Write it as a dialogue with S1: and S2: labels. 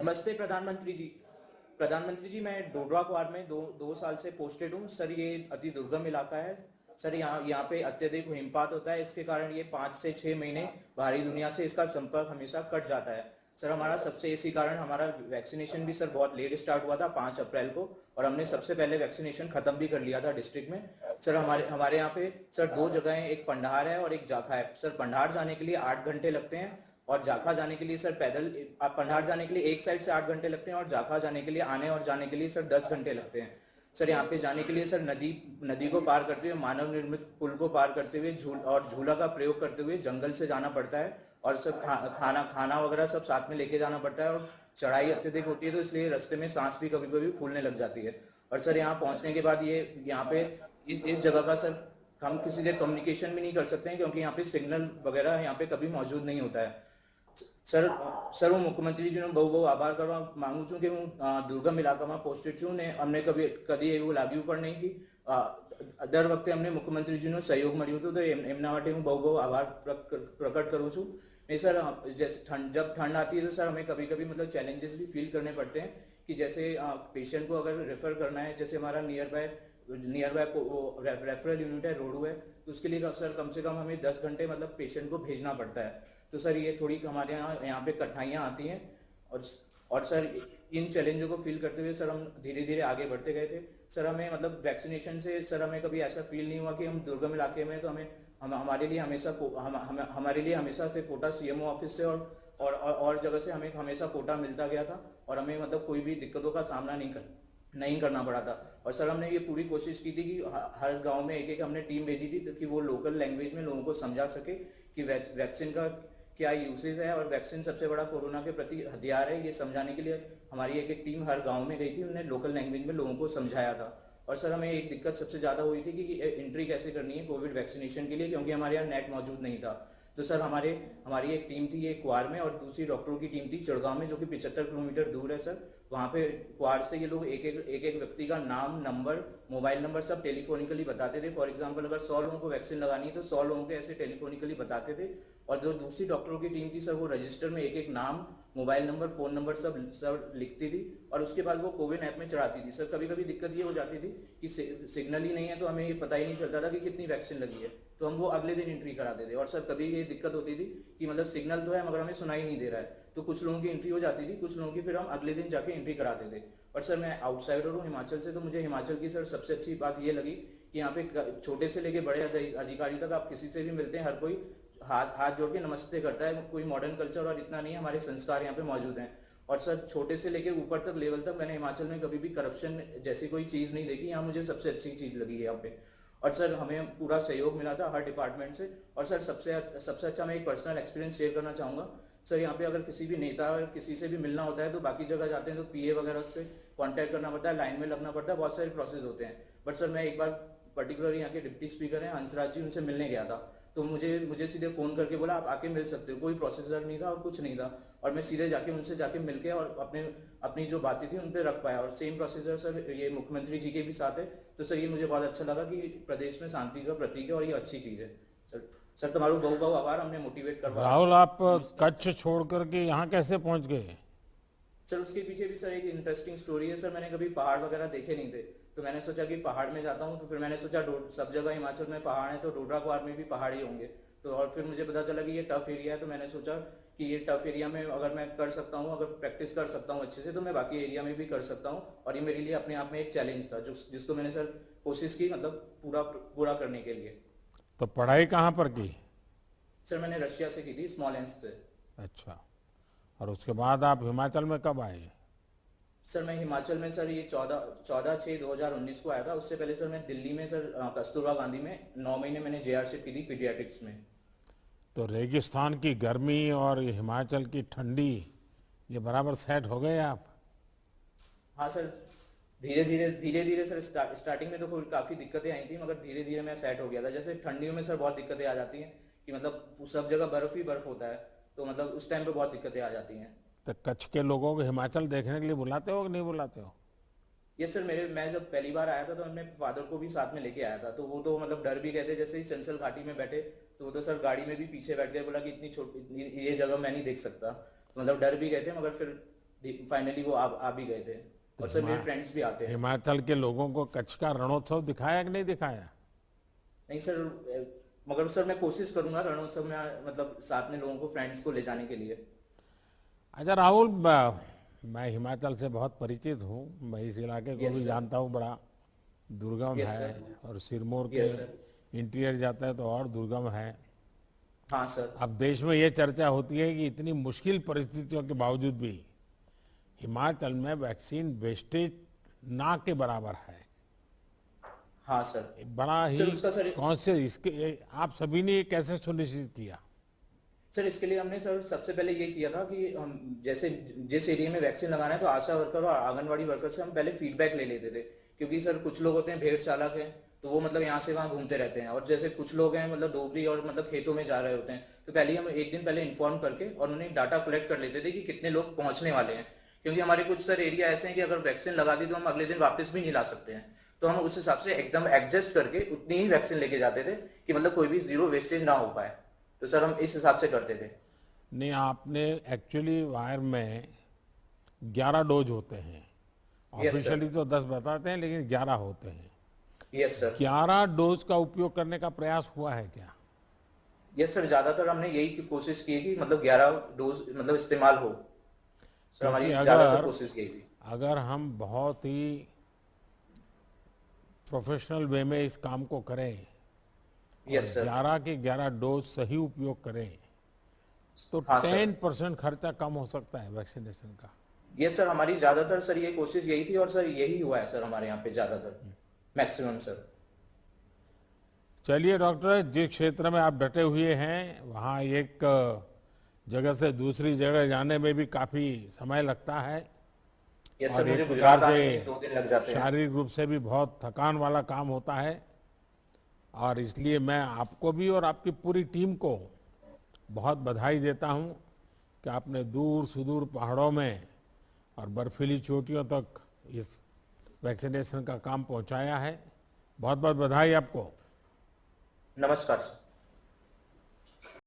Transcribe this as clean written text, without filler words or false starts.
S1: नमस्ते प्रधानमंत्री जी। प्रधानमंत्री जी, मैं डोडरा क्वार में दो साल से पोस्टेड हूँ सर। ये अति दुर्गम इलाका है सर। यहाँ पे अत्यधिक हिमपात होता है। इसके कारण ये 5 से 6 महीने बाहरी दुनिया से इसका संपर्क हमेशा कट जाता है सर। हमारा सबसे इसी कारण हमारा वैक्सीनेशन भी सर बहुत लेट स्टार्ट हुआ था 5 अप्रैल को, और हमने सबसे पहले वैक्सीनेशन खत्म भी कर लिया था डिस्ट्रिक्ट में सर। हमारे यहाँ पे सर 2 जगह है, एक पंडार है और एक जाखा है सर। पंडार जाने के लिए 8 घंटे लगते हैं और जाखा जाने के लिए सर पैदल, आप पंडार जाने के लिए एक साइड से 8 घंटे लगते हैं और जाखा जाने के लिए आने और जाने के लिए सर 10 घंटे लगते हैं सर। यहाँ पे जाने के लिए सर नदी को पार करते हुए, मानव निर्मित पुल को पार करते हुए, झूला का प्रयोग करते हुए जंगल से जाना पड़ता है, और सब खाना वगैरह सब साथ में लेके जाना पड़ता है। और चढ़ाई अत्यधिक होती है तो इसलिए रास्ते में सांस भी कभी कभी फूलने लग जाती है। और सर यहाँ पहुंचने के बाद ये यहाँ पे इस जगह का सर हम किसी से कम्युनिकेशन भी नहीं कर सकते हैं, क्योंकि यहाँ पे सिग्नल वगैरह यहाँ पे कभी मौजूद नहीं होता है सर। सर હું મુખ્યમંત્રીજીનો બહુ બહુ આભાર કરવા માંગુ છું કે હું દુર્ગમ ઇલાકામાં પોસ્ટેડ છું ને અમને કદી એવું લાગ્યું પણ નહીં કે દર વખતે અમને મુખ્યમંત્રીજીનો સહયોગ મળ્યો હતો, તો એમના માટે હું બહુ બહુ આભાર પ્રકટ કરું છું। नहीं सर, जैसे जब ठंड आती है तो सर हमें कभी कभी मतलब चैलेंजेस भी फील करने पड़ते हैं कि जैसे पेशेंट को अगर रेफर करना है, जैसे हमारा नियर बाय रेफरल यूनिट है रोडू है, तो उसके लिए सर कम से कम हमें 10 घंटे मतलब पेशेंट को भेजना पड़ता है। तो सर ये थोड़ी हमारे यहाँ पे कठिनाइयाँ आती हैं, और सर इन चैलेंजों को फील करते हुए सर हम धीरे धीरे आगे बढ़ते गए थे सर। हमें मतलब वैक्सीनेशन से सर हमें कभी ऐसा फील नहीं हुआ कि हम दुर्गम इलाके में, तो हमारे लिए हमेशा से कोटा सीएमओ ऑफिस से और जगह से हमें हमेशा कोटा मिलता गया था, और हमें मतलब कोई भी दिक्कतों का सामना नहीं करना पड़ा था। और सर हमने ये पूरी कोशिश की थी कि हर गांव में एक हमने टीम भेजी थी ताकि वो लोकल लैंग्वेज में लोगों को समझा सके कि वैक्सीन का क्या यूसेज है, और वैक्सीन सबसे बड़ा कोरोना के प्रति हथियार है, ये समझाने के लिए हमारी एक टीम हर गांव में गई थी। उन्होंने लोकल लैंग्वेज में लोगों को समझाया था। और सर हमें एक दिक्कत सबसे ज़्यादा हुई थी कि एंट्री कैसे करनी है कोविड वैक्सीनेशन के लिए, क्योंकि हमारे यहाँ नेट मौजूद नहीं था। तो सर हमारी एक टीम थी ये क्वार में, और दूसरी डॉक्टरों की टीम थी चिड़गांव में, जो कि 75 किलोमीटर दूर है सर। वहाँ पे क्वार से ये लोग एक व्यक्ति का नाम, नंबर, मोबाइल नंबर सब टेलीफोनिकली बताते थे। फॉर एग्जाम्पल अगर 100 लोगों को वैक्सीन लगानी है तो 100 लोगों को ऐसे टेलीफोनिकली बताते थे। और जो दूसरी डॉक्टरों की टीम थी सर, वो रजिस्टर में एक नाम, मोबाइल नंबर, फोन नंबर सब लिखती थी, और उसके बाद वो कोविन ऐप में चढ़ाती थी सर। कभी कभी दिक्कत ये हो जाती थी कि सिग्नल ही नहीं है, तो हमें ये पता ही नहीं चलता था कि कितनी वैक्सीन लगी है, तो हम वो अगले दिन एंट्री कराते थे। और सर कभी ये दिक्कत होती थी कि मतलब सिग्नल तो है मगर हमें सुनाई नहीं दे रहा है, तो कुछ लोगों की एंट्री हो जाती थी, कुछ लोगों की फिर हम अगले दिन जाके एंट्री कराते थे। और सर मैं आउटसाइडर हूँ हिमाचल से, तो मुझे हिमाचल की सर सबसे अच्छी बात ये लगी कि यहाँ पे छोटे से लेके बड़े अधिकारी तक आप किसी से भी मिलते हैं, हर कोई हाथ जोड़ के नमस्ते करता है। कोई मॉडर्न कल्चर और इतना नहीं है, हमारे संस्कार यहाँ पे मौजूद हैं। और सर छोटे से लेके ऊपर तक लेवल तक मैंने हिमाचल में कभी भी करप्शन जैसी कोई चीज़ नहीं देखी। यहाँ मुझे सबसे अच्छी चीज़ लगी है यहाँ पे। और सर हमें पूरा सहयोग मिला था हर डिपार्टमेंट से। और सर सबसे अच्छा मैं एक पर्सनल एक्सपीरियंस शेयर करना चाहूँगा सर। यहाँ पे अगर किसी भी नेता और किसी से भी मिलना होता है तो बाकी जगह जाते हैं तो पीए वगैरह से कांटेक्ट करना पड़ता है, लाइन में लगना पड़ता है, बहुत सारे प्रोसेस होते हैं। बट सर मैं एक बार पर्टिकुलरली यहाँ के डिप्टी स्पीकर हैं हंसराज जी, उनसे मिलने गया था, तो मुझे सीधे फ़ोन करके बोला आप आके मिल सकते हो। कोई प्रोसेसर नहीं था और कुछ नहीं था, और मैं सीधे उनसे जाके मिल के और अपनी जो बातें थी उन पर रख पाया। और सेम प्रोसेसर सर ये मुख्यमंत्री जी के भी साथ है। तो सर ये मुझे बहुत अच्छा लगा कि प्रदेश में शांति का प्रतीक है और ये अच्छी चीज़ है सर। तुम्हारा बहुत बहुत आभार, हमने मोटिवेट करवा।
S2: राहुल, आप कच्छ छोड़ करके यहाँ कैसे पहुँच गए?
S1: सर उसके पीछे भी सर एक इंटरेस्टिंग स्टोरी है सर। मैंने कभी पहाड़ वगैरह देखे नहीं थे, तो मैंने सोचा कि पहाड़ में जाता हूँ। तो फिर मैंने सोचा सब जगह हिमाचल में पहाड़ है तो डोडरा क्वार में भी पहाड़ ही होंगे। तो और फिर मुझे पता चला कि ये टफ एरिया है, तो मैंने सोचा कि ये टफ एरिया में अगर मैं कर सकता हूँ, अगर प्रैक्टिस कर सकता हूँ अच्छे से, तो मैं बाकी एरिया में भी कर सकता हूँ। और ये मेरे लिए अपने आप में एक चैलेंज था जिसको मैंने सर कोशिश की मतलब पूरा करने के लिए।
S2: तो पढ़ाई कहाँ पर की?
S1: सर मैंने रशिया से की थी, स्मॉलेंस्क से।
S2: अच्छा, और उसके बाद आप हिमाचल में कब आए?
S1: सर मैं हिमाचल में सर ये 14/6/2019 को आया था। उससे पहले सर मैं दिल्ली में सर कस्तूरबा गांधी में 9 महीने मैंने जेआरशिप की थी पीडियाट्रिक्स में।
S2: तो रेगिस्तान की गर्मी और हिमाचल की ठंडी, ये बराबर सेट हो गए आप?
S1: हाँ सर, धीरे धीरे सर स्टार्टिंग में तो काफ़ी दिक्कतें आई थी, मगर धीरे धीरे मैं सेट हो गया था। जैसे ठंडियों में सर बहुत दिक्कतें आ जाती हैं कि मतलब सब जगह बर्फ ही बर्फ होता है, तो मतलब उस टाइम पे बहुत दिक्कतें आ जाती हैं।
S2: तो कच्छ के लोगों को हिमाचल देखने के लिए बुलाते हो कि नहीं बुलाते हो?
S1: यस सर, मैं जब पहली बार आया था तो अपने फादर को भी साथ में लेके आया था, तो वो तो मतलब डर भी गए थे। जैसे ही चंसल घाटी में बैठे तो वो तो सर गाड़ी में भी पीछे बैठ गए, बोला कि इतनी छोटी ये जगह मैं नहीं देख सकता, तो मतलब डर भी गए थे। मगर फिर फाइनली वो आ भी गए थे। और सर मेरे फ्रेंड्स भी आते हैं।
S2: हिमाचल के लोगों को कच्छ का रणोत्सव दिखाया कि नहीं दिखाया?
S1: नहीं सर, मगर सर मैं कोशिश करूंगा रणोत्सव में मतलब साथ में लोगों को, फ्रेंड्स को ले जाने के लिए।
S2: अच्छा राहुल, मैं हिमाचल से बहुत परिचित हूँ, मैं इस इलाके को
S1: यस
S2: भी
S1: सर।
S2: जानता हूँ, बड़ा दुर्गम
S1: यस
S2: है,
S1: सर।
S2: और सिरमौर के
S1: यस सर।
S2: इंटीरियर जाता है तो और दुर्गम है।
S1: हाँ सर।
S2: अब देश में ये चर्चा होती है कि इतनी मुश्किल परिस्थितियों के बावजूद भी हिमाचल में वैक्सीन वेस्टेज ना के बराबर है।
S1: हाँ सर।
S2: बड़ा ही
S1: सर उसका सर,
S2: कौन से इसके आप सभी ने ये कैसे सुनिश्चित किया?
S1: सर इसके लिए हमने सर सबसे पहले ये किया था कि हम जैसे जिस एरिया में वैक्सीन लगाना है तो आशा वर्कर और आंगनवाड़ी वर्कर से हम पहले फीडबैक ले लेते थे। क्योंकि सर कुछ लोग होते हैं भेड़ चालक हैं, तो वो मतलब यहाँ से वहाँ घूमते रहते हैं, और जैसे कुछ लोग हैं मतलब डोगरी और मतलब खेतों में जा रहे होते हैं, तो पहले हम एक दिन पहले इन्फॉर्म करके और उन्हें डाटा कलेक्ट कर लेते थे कि कितने लोग पहुंचने वाले हैं। क्योंकि हमारे कुछ सर एरिया ऐसे हैं कि अगर वैक्सीन लगा दी तो हम अगले दिन वापस भी नहीं ला सकते हैं, तो हम उस हिसाब से एकदम एडजस्ट करके उतनी ही वैक्सीन लेके जाते थे कि मतलब कोई भी जीरो वेस्टेज ना हो पाए। तो सर हम इस हिसाब से करते थे।
S2: नहीं, आपने एक्चुअली वायर में 11 डोज होते हैं,
S1: यस सर।
S2: ऑफिशियली तो 10 बताते हैं लेकिन 11 होते हैं।
S1: Yes sir.
S2: 11 डोज का उपयोग करने का प्रयास हुआ है क्या?
S1: यस सर, ज्यादातर हमने यही कोशिश की है कि मतलब 11 डोज मतलब इस्तेमाल हो। सर हमारी
S2: क्योंकि
S1: ज्यादातर कोशिश यही थी।
S2: अगर हम बहुत ही प्रोफेशनल वे में इस काम को करें और
S1: यस सर।
S2: 11 के 11 डोज सही उपयोग करें तो
S1: हाँ सर।
S2: 10% खर्चा कम हो सकता है वैक्सीनेशन का।
S1: यस सर, हमारी ज्यादातर सर ये कोशिश यही थी, और सर यही हुआ है सर हमारे यहाँ पे ज्यादातर, मैक्सिमम सर।
S2: चलिए डॉक्टर, जिस क्षेत्र में आप डटे हुए हैं वहाँ एक जगह से दूसरी जगह जाने में भी काफ़ी समय लगता है,
S1: यस
S2: और
S1: सर, मुझे
S2: एक
S1: गुजरात
S2: प्रकार
S1: आने
S2: से
S1: में 2 दिन लग जाते हैं।
S2: शारीरिक रूप से भी बहुत थकान वाला काम होता है। और इसलिए मैं आपको भी और आपकी पूरी टीम को बहुत बधाई देता हूँ कि आपने दूर सुदूर पहाड़ों में और बर्फीली चोटियों तक इस वैक्सीनेशन का काम पहुँचाया है। बहुत बहुत बधाई आपको।
S1: नमस्कार सर।